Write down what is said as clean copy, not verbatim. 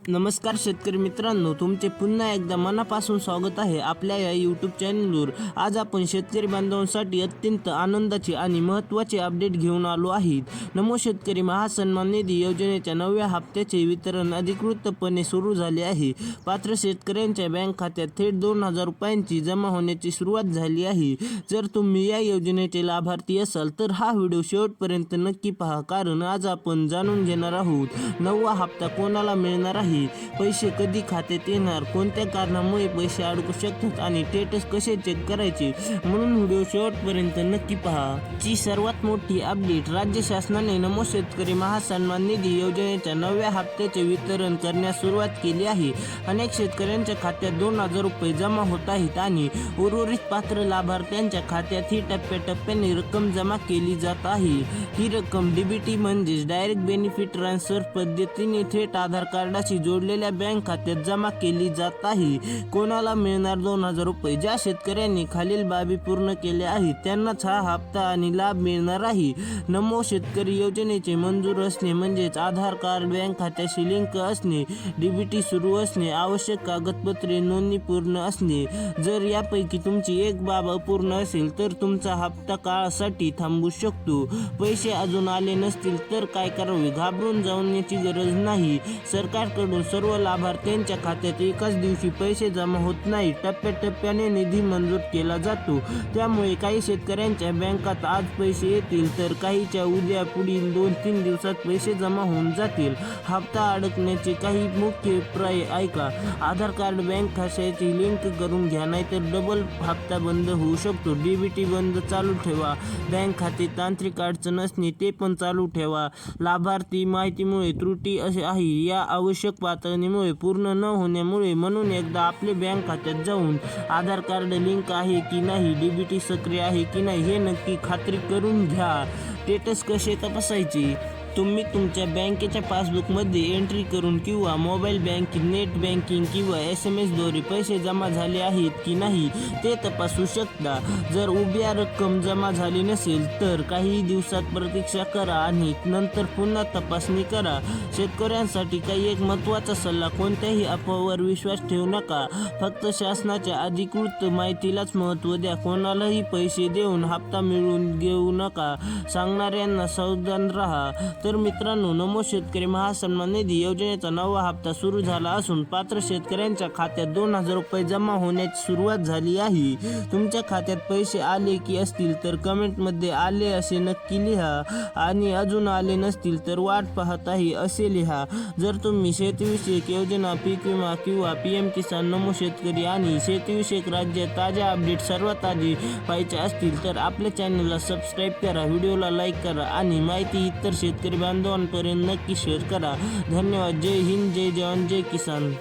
नमस्कार शेतकरी मित्रांनो, तुमचे पुन्हा एकदा मनापासून स्वागत आहे आपल्या या यूट्यूब चॅनलवर। आज आपण शेतकरी बांधवांसाठी अत्यंत आनंदाची आणि महत्त्वाची अपडेट घेऊन आलो आहोत। नमो शेतकरी महासन्मान निधी योजनेच्या 9व्या हप्त्याचे वितरण अधिकृतपणे सुरू झाले आहे। पात्र शेतकऱ्यांच्या बँक खात्यात थेट 2000 रुपयांची जमा होण्याची सुरुवात झाली आहे। जर तुम्ही या योजनेचे लाभार्थी असाल तर हा व्हिडिओ शेवटपर्यंत नक्की पहा, कारण आज आपण जाणून घेणार आहोत 9वा हप्ता कोणाला मिळणार आहे, पैसे कधी खात्यात येणार, कोणत्या कारणामुळे पैसे अडकू शकतात आणि स्टेटस कसे चेक करायचे, म्हणून व्हिडिओ शेवटपर्यंत नक्की पहा। ची सर्वात मोठी अपडेट, राज्य शासनाने नमो शेतकरी महासन्मान निधी योजनेच्या 9व्या हप्त्याचे वितरण करण्यास सुरुवात केली आहे। अनेक शेतकऱ्यांच्या खात्यात 2000 रुपये जमा होत आहेत आणि उर्वरित पात्र लाभार्थ्यांच्या खात्यात ही टप्प्याटप्प्याने रक्कम जमा केली जात आहे। ही रक्कम डीबीटी म्हणजेच डायरेक्ट बेनिफिट ट्रान्सफर पद्धतीने थेट आधार कार्डाशी जोडलेल्या बँक खात्यात जमा केली जात आहे। कोणाला मिळणार 2000 रुपये? ज्या शेतकऱ्यांनी खालील बाबी पूर्ण केल्या आहेत त्यांनाच हा हप्ता आणि लाभ मिळणार आहे। नमो शेतकरी योजनेचे मंजूर असणे म्हणजेच आधार कार्ड बँक खात्याशी लिंक असणे, डीबीटी सुरू असणे, आवश्यक कागदपत्रे नोंदणी पूर्ण असणे। जर यापैकी तुमची एक बाब अपूर्ण असेल तर तुमचा हप्ता काळासाठी थांबू शकतो। पैसे अजून आले नसतील तर काय करावे? घाबरून जाण्याची गरज नाही। सरकारकडून सर्व लाभार्थ्यांच्या खात्यात एकाच दिवशी पैसे जमा होत नाही, टप्प्याटप्प्याने निधी मंजूर केला जातो। त्यामुळे काही शेतकऱ्यांच्या बँकात आज पैसे येतील तर काहीच्या उद्या, पुढील 2-3 दिवसात पैसे जमा होऊन जातील। हप्ता अडकण्याचे काही मुख्य पर्याय ऐका। आधार कार्ड बँक खात्याची लिंक करून घ्या, नाहीतर डबल हप्ता बंद होऊ शकतो। डीबीटी बंद चालू ठेवा, बँक खाते तांत्रिक अडचण असणे ते पण चालू ठेवा। लाभार्थी माहितीमुळे त्रुटी आहे या आवश्यक पातळीमुळे पूर्ण न होण्यामुळे, म्हणून एकदा आपले बँक खात्यात जाऊन आधार कार्ड लिंक आहे की नाही, डीबीटी सक्रिय आहे की नाही हे नक्की खात्री करून घ्या। स्टेटस कसे तपासायचे? तुम्ही तुमच्या बँकेच्या पासबुकमध्ये एंट्री करून किंवा मोबाईल बँकिंग, नेट बँकिंग किंवा SMS द्वारे पैसे जमा झाले आहेत की नाही ते तपासू शकता। जर उभ्या रक्कम जमा झाली नसेल तर काही दिवसात प्रतीक्षा करा आणि नंतर पुन्हा तपासणी करा। शेतकऱ्यांसाठी काही एक महत्त्वाचा सल्ला, कोणत्याही अफवावर विश्वास ठेवू नका, फक्त शासनाच्या अधिकृत माहितीलाच महत्त्व द्या। कोणालाही पैसे देऊन हप्ता मिळवून घेऊ नका, सांगणाऱ्यांना सावधान राहा। तर मित्रांनो, नमो शेतकरी महासन्मान निधी योजनेचा 9वा हप्ता सुरू झाला असून पात्र शेतकऱ्यांच्या खात्यात 2000 रुपये जमा होण्याची सुरुवात झाली आहे। तुमच्या खात्यात पैसे आले की असतील तर कमेंटमध्ये आले असे नक्की लिहा आणि अजून आले नसतील तर वाट पाहत आहे असे लिहा। जर तुम्ही शेतीविषयक योजना, पीक विमा किंवा PM किसान, नमो शेतकरी आणि शेतीविषयक राज्य ताज्या अपडेट सर्वात आधी पाहायच्या असतील तर आपल्या चॅनलला सबस्क्राईब करा, व्हिडिओला लाईक करा आणि माहिती इतर शेतकरी बांधवांपर्यंत नक्की शेअर करा। धन्यवाद। जय हिंद, जय जवान, जय किसान।